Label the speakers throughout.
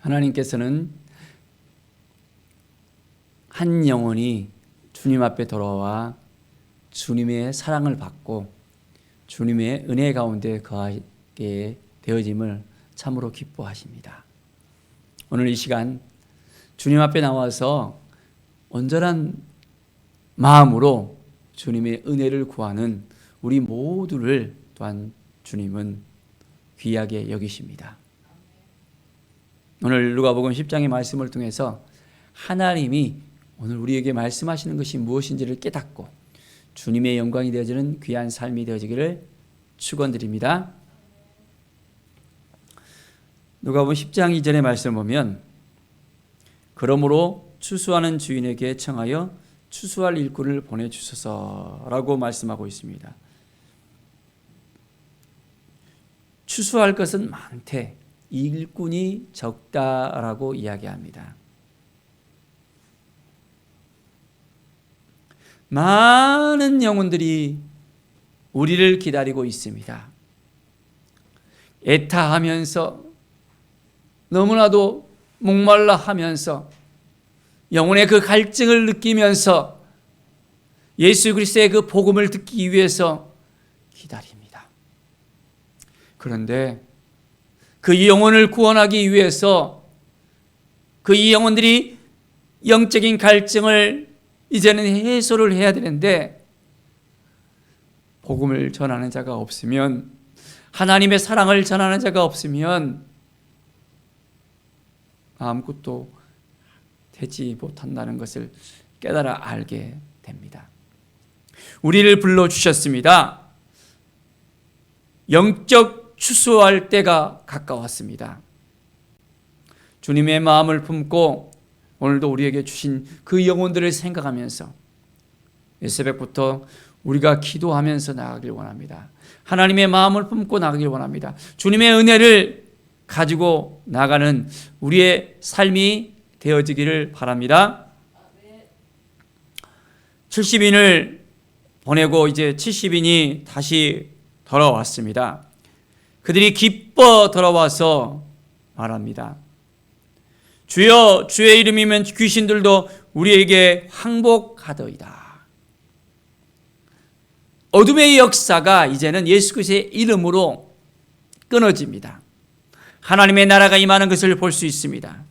Speaker 1: 하나님께서는 한 영혼이 주님 앞에 돌아와 주님의 사랑을 받고 주님의 은혜 가운데 거하게 되어짐을 참으로 기뻐하십니다. 오늘 이 시간 주님 앞에 나와서 온전한 마음으로 주님의 은혜를 구하는 우리 모두를 또한 주님은 귀하게 여기십니다. 오늘 누가복음 10장의 말씀을 통해서 하나님이 오늘 우리에게 말씀하시는 것이 무엇인지를 깨닫고 주님의 영광이 되어지는 귀한 삶이 되어지기를 축원드립니다. 누가복음 10장 2절의 말씀을 보면 그러므로 추수하는 주인에게 청하여 추수할 일꾼을 보내주소서라고 말씀하고 있습니다. 추수할 것은 많되 일꾼이 적다라고 이야기합니다. 많은 영혼들이 우리를 기다리고 있습니다. 애타하면서 너무나도 목말라 하면서 영혼의 그 갈증을 느끼면서 예수 그리스도의 그 복음을 듣기 위해서 기다립니다. 그런데 그 영혼을 구원하기 위해서 그 영혼들이 영적인 갈증을 이제는 해소를 해야 되는데 복음을 전하는 자가 없으면, 하나님의 사랑을 전하는 자가 없으면 아무것도 되지 못한다는 것을 깨달아 알게 됩니다. 우리를 불러주셨습니다. 영적 추수할 때가 가까웠습니다. 주님의 마음을 품고 오늘도 우리에게 주신 그 영혼들을 생각하면서 이 새벽부터 우리가 기도하면서 나가길 원합니다. 하나님의 마음을 품고 나가길 원합니다. 주님의 은혜를 가지고 나가는 우리의 삶이 되어지기를 바랍니다. 70인을 보내고 이제 70인이 다시 돌아왔습니다. 그들이 기뻐 돌아와서 말합니다. 주여, 주의 이름이면 귀신들도 우리에게 항복하더이다. 어둠의 역사가 이제는 예수 그리스도의 이름으로 끊어집니다. 하나님의 나라가 임하는 것을 볼 수 있습니다.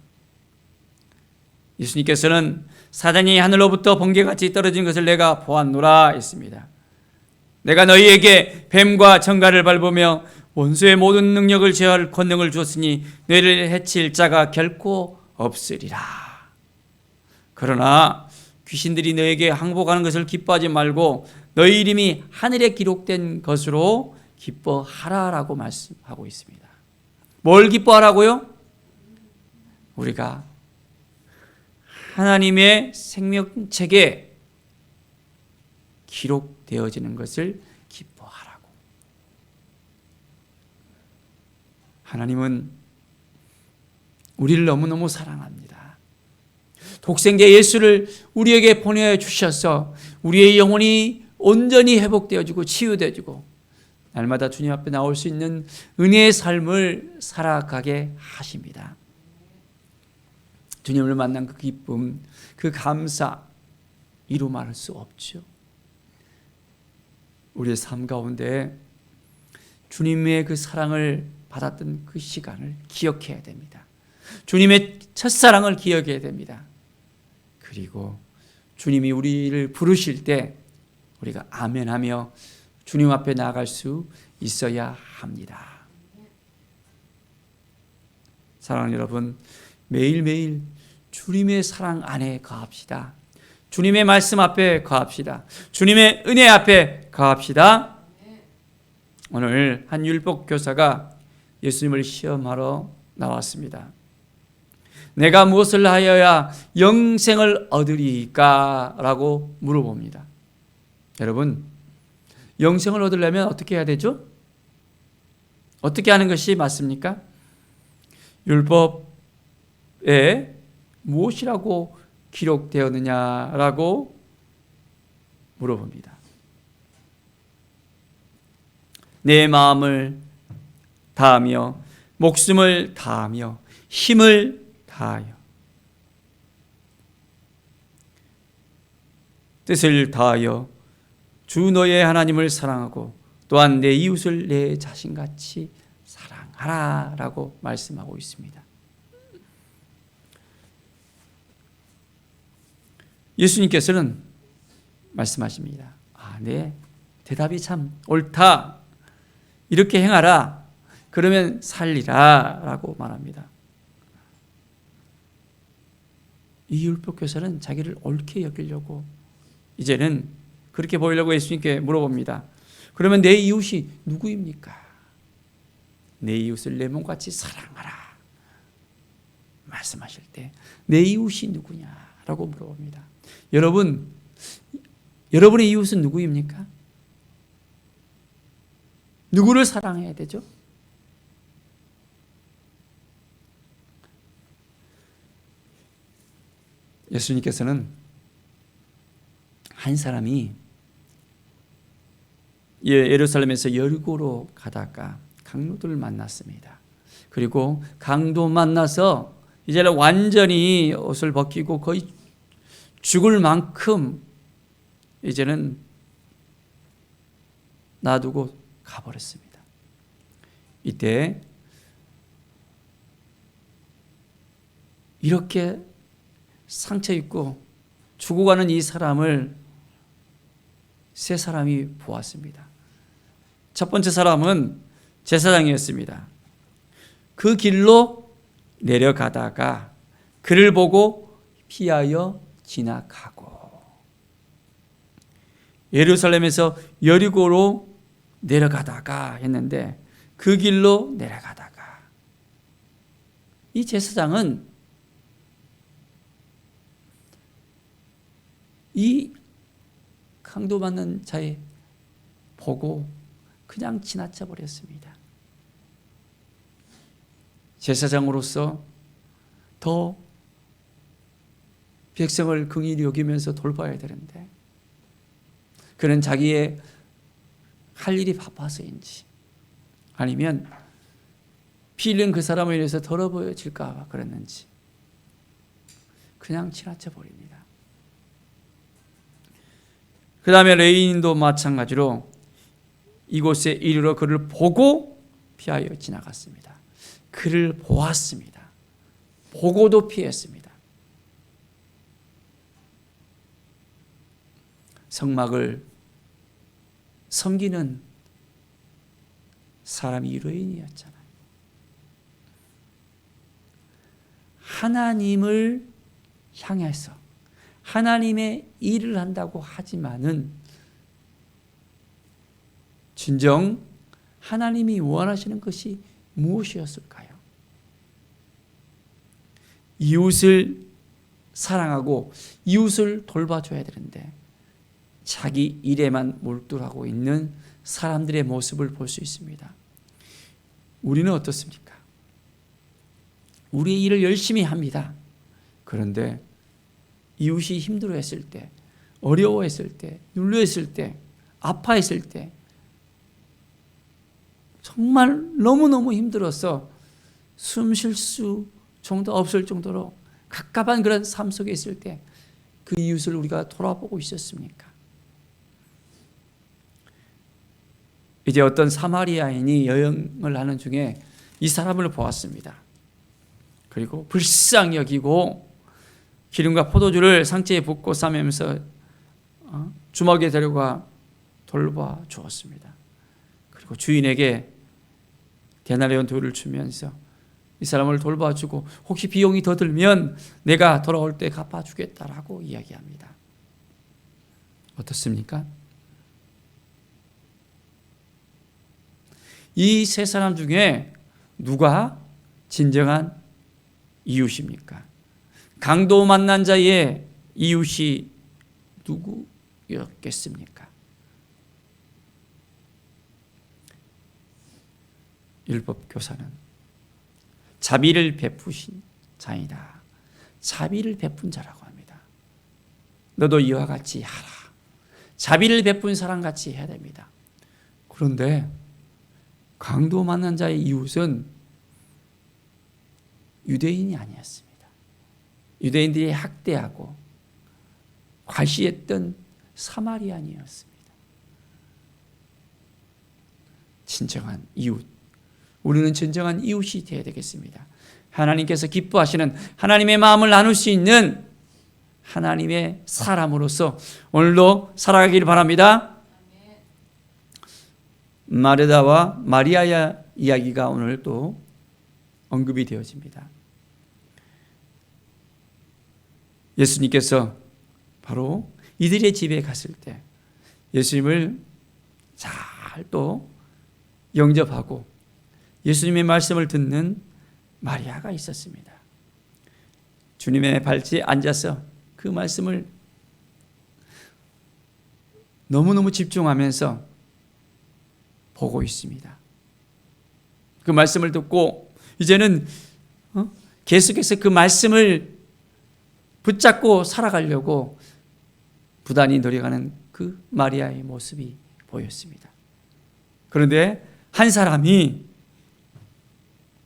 Speaker 1: 예수님께서는 사단이 하늘로부터 번개같이 떨어진 것을 내가 보았노라 했습니다. 내가 너희에게 뱀과 정갈을 밟으며 원수의 모든 능력을 제어할 권능을 주었으니 너희를 해칠 자가 결코 없으리라. 그러나 귀신들이 너에게 항복하는 것을 기뻐하지 말고 너희 이름이 하늘에 기록된 것으로 기뻐하라라고 말씀하고 있습니다. 뭘 기뻐하라고요? 우리가 하나님의 생명책에 기록되어지는 것을 기뻐하라고. 하나님은 우리를 너무너무 사랑합니다. 독생자 예수를 우리에게 보내주셔서 우리의 영혼이 온전히 회복되어지고 치유되어지고 날마다 주님 앞에 나올 수 있는 은혜의 삶을 살아가게 하십니다. 주님을 만난 그 기쁨, 그 감사 이루 말할 수 없죠. 우리의 삶 가운데 주님의 그 사랑을 받았던 그 시간을 기억해야 됩니다. 주님의 첫사랑을 기억해야 됩니다. 그리고 주님이 우리를 부르실 때 우리가 아멘하며 주님 앞에 나아갈 수 있어야 합니다. 사랑하는 여러분, 매일매일 주님의 사랑 안에 거합시다. 주님의 말씀 앞에 거합시다. 주님의 은혜 앞에 거합시다. 오늘 한 율법 교사가 예수님을 시험하러 나왔습니다. 내가 무엇을 하여야 영생을 얻으리까? 라고 물어봅니다. 여러분, 영생을 얻으려면 어떻게 해야 되죠? 어떻게 하는 것이 맞습니까? 율법에 무엇이라고 기록되었느냐라고 물어봅니다. 내 마음을 다하며 목숨을 다하며 힘을 다하여 뜻을 다하여 주 너의 하나님을 사랑하고 또한 내 이웃을 내 자신같이 사랑하라 라고 말씀하고 있습니다. 예수님께서는 말씀하십니다. 네, 대답이 참 옳다. 이렇게 행하라. 그러면 살리라 라고 말합니다. 이 율법교사는 자기를 옳게 여기려고 이제는 그렇게 보이려고 예수님께 물어봅니다. 그러면 내 이웃이 누구입니까? 내 이웃을 내 몸같이 사랑하라 말씀하실 때 내 이웃이 누구냐라고 물어봅니다. 여러분의 이웃은 누구입니까? 누구를 사랑해야 되죠? 예수님께서는 한 사람이 예루살렘에서 여리고로 가다가 강도들을 만났습니다. 그리고 강도 만나서 이제는 완전히 옷을 벗기고 거의 죽을 만큼 이제는 놔두고 가버렸습니다. 이때 이렇게 상처 입고 죽어가는 이 사람을 세 사람이 보았습니다. 첫 번째 사람은 제사장이었습니다. 그 길로 내려가다가 그를 보고 피하여 지나가고 예루살렘에서 여리고로 내려가다가 했는데 그 길로 내려가다가 이 제사장은 이 강도받는 자에 보고 그냥 지나쳐 버렸습니다. 제사장으로서 더 백성을 긍휼히 여기면서 돌봐야 되는데 그는 자기의 할 일이 바빠서인지 아니면 피 흘린 그 사람을 인해서 더러 보여질까 봐 그랬는지 그냥 지나쳐 버립니다. 그 다음에 레위인도 마찬가지로 이곳에 이르러 그를 보고 피하여 지나갔습니다. 그를 보았습니다. 보고도 피했습니다. 성막을 섬기는 사람이 유대인이었잖아요. 하나님을 향해서 하나님의 일을 한다고 하지만은 진정 하나님이 원하시는 것이 무엇이었을까요? 이웃을 사랑하고 이웃을 돌봐줘야 되는데 자기 일에만 몰두하고 있는 사람들의 모습을 볼 수 있습니다. 우리는 어떻습니까? 우리의 일을 열심히 합니다. 그런데 이웃이 힘들어했을 때, 어려워했을 때, 눌려했을 때, 아파했을 때 정말 너무너무 힘들어서 숨 쉴 수 정도 없을 정도로 갑갑한 그런 삶 속에 있을 때 그 이웃을 우리가 돌아보고 있었습니까? 이제 어떤 사마리아인이 여행을 하는 중에 이 사람을 보았습니다. 그리고 불쌍히 여기고 기름과 포도주를 상체에 붓고 싸매면서 주먹에 데려가 돌봐 주었습니다. 그리고 주인에게 데나리온 2를 주면서 이 사람을 돌봐주고 혹시 비용이 더 들면 내가 돌아올 때 갚아주겠다라고 이야기합니다. 어떻습니까? 이 세 사람 중에 누가 진정한 이웃입니까? 강도 만난 자의 이웃이 누구였겠습니까? 율법교사는 자비를 베푸신 자이다. 자비를 베푼 자라고 합니다. 너도 이와 같이 하라. 자비를 베푼 사람같이 해야 됩니다. 그런데 강도 만난 자의 이웃은 유대인이 아니었습니다. 유대인들이 학대하고 과시했던 사마리안이었습니다. 진정한 이웃, 우리는 진정한 이웃이 되어야 되겠습니다. 하나님께서 기뻐하시는 하나님의 마음을 나눌 수 있는 하나님의 사람으로서 오늘도 살아가기를 바랍니다. 마르다와 마리아의 이야기가 오늘 또 언급이 되어집니다. 예수님께서 바로 이들의 집에 갔을 때 예수님을 잘 또 영접하고 예수님의 말씀을 듣는 마리아가 있었습니다. 주님의 발치에 앉아서 그 말씀을 너무너무 집중하면서 보고 있습니다. 그 말씀을 듣고 이제는 계속해서 그 말씀을 붙잡고 살아가려고 부단히 노력하는 그 마리아의 모습이 보였습니다. 그런데 한 사람이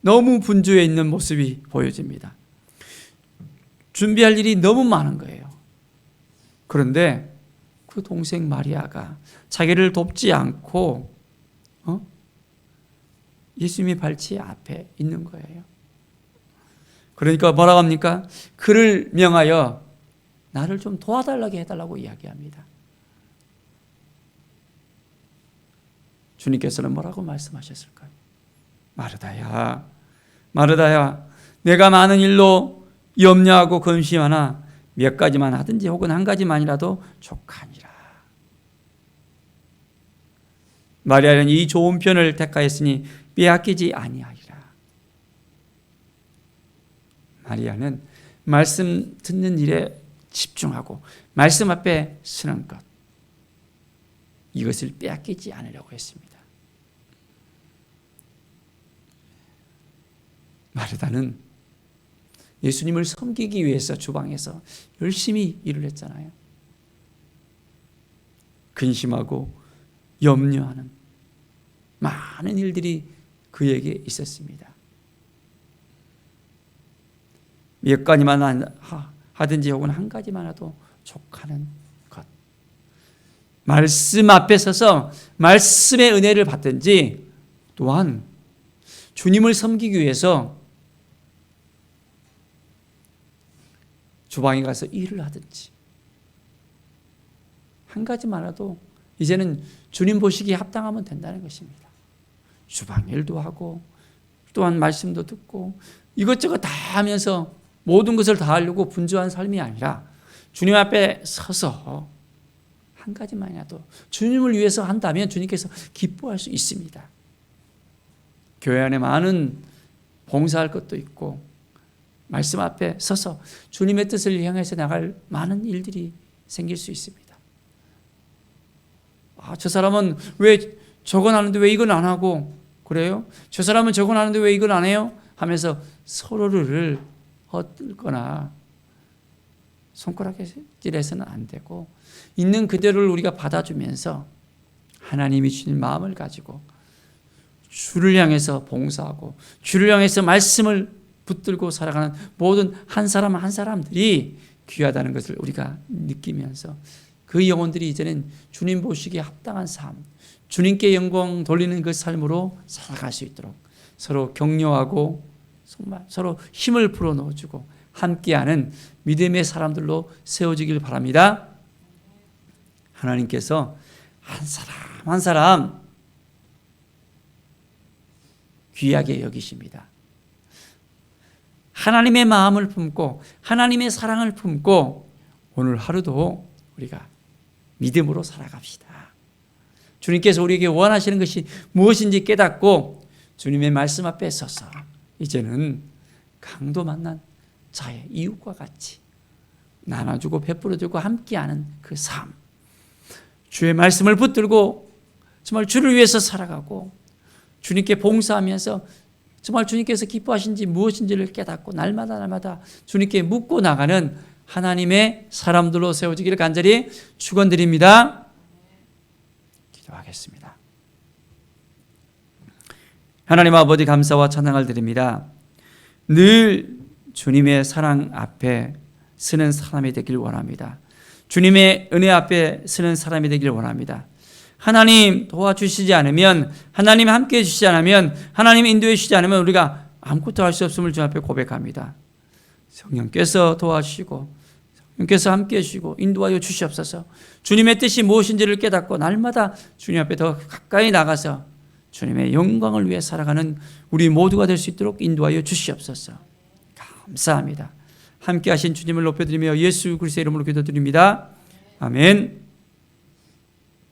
Speaker 1: 너무 분주해 있는 모습이 보여집니다. 준비할 일이 너무 많은 거예요. 그런데 그 동생 마리아가 자기를 돕지 않고 예수님의 발치 앞에 있는 거예요. 그러니까 뭐라고 합니까? 그를 명하여 나를 좀 도와달라고 해달라고 이야기합니다. 주님께서는 뭐라고 말씀하셨을까요? 마르다야, 마르다야, 내가 많은 일로 염려하고 근심하나 몇 가지만 하든지 혹은 한 가지만이라도 족하니라. 마리아는 이 좋은 편을 택하였으니 빼앗기지 아니하리라. 마리아는 말씀 듣는 일에 집중하고 말씀 앞에 서는 것, 이것을 빼앗기지 않으려고 했습니다. 마르다는 예수님을 섬기기 위해서 주방에서 열심히 일을 했잖아요. 근심하고 염려하는 많은 일들이 그에게 있었습니다. 몇 가지만 하든지 혹은 한 가지만 해도 족하는 것. 말씀 앞에 서서 말씀의 은혜를 받든지 또한 주님을 섬기기 위해서 주방에 가서 일을 하든지 한 가지만 해도 이제는 주님 보시기에 합당하면 된다는 것입니다. 주방 일도 하고 또한 말씀도 듣고 이것저것 다 하면서 모든 것을 다 하려고 분주한 삶이 아니라 주님 앞에 서서 한 가지만이라도 주님을 위해서 한다면 주님께서 기뻐할 수 있습니다. 교회 안에 많은 봉사할 것도 있고 말씀 앞에 서서 주님의 뜻을 향해서 나갈 많은 일들이 생길 수 있습니다. 저 사람은 왜 저건 하는데 왜 이건 안 하고 그래요? 저 사람은 저건 하는데 왜 이건 안 해요? 하면서 서로를 헛들거나 손가락질해서는 안 되고 있는 그대로를 우리가 받아주면서 하나님이 주신 마음을 가지고 주를 향해서 봉사하고 주를 향해서 말씀을 붙들고 살아가는 모든 한 사람 한 사람들이 귀하다는 것을 우리가 느끼면서 그 영혼들이 이제는 주님 보시기에 합당한 삶, 주님께 영광 돌리는 그 삶으로 살아갈 수 있도록 서로 격려하고 정말 서로 힘을 불어넣어주고 함께하는 믿음의 사람들로 세워지길 바랍니다. 하나님께서 한 사람 한 사람 귀하게 여기십니다. 하나님의 마음을 품고 하나님의 사랑을 품고 오늘 하루도 우리가 믿음으로 살아갑시다. 주님께서 우리에게 원하시는 것이 무엇인지 깨닫고 주님의 말씀 앞에 서서 이제는 강도 만난 자의 이웃과 같이 나눠주고 베풀어주고 함께하는 그 삶, 주의 말씀을 붙들고 정말 주를 위해서 살아가고 주님께 봉사하면서 정말 주님께서 기뻐하신지 무엇인지를 깨닫고 날마다 주님께 묻고 나가는 하나님의 사람들로 세워지기를 간절히 축원드립니다. 기도하겠습니다. 하나님 아버지 감사와 찬양을 드립니다. 늘 주님의 사랑 앞에 서는 사람이 되길 원합니다. 주님의 은혜 앞에 서는 사람이 되길 원합니다. 하나님 도와주시지 않으면, 하나님 함께 해주시지 않으면, 하나님 인도해 주시지 않으면 우리가 아무것도 할 수 없음을 주님 앞에 고백합니다. 성령께서 도와주시고 성령께서 함께 해주시고 인도하여 주시옵소서. 주님의 뜻이 무엇인지를 깨닫고 날마다 주님 앞에 더 가까이 나가서 주님의 영광을 위해 살아가는 우리 모두가 될 수 있도록 인도하여 주시옵소서. 감사합니다. 함께 하신 주님을 높여드리며 예수 그리스도의 이름으로 기도드립니다. 아멘.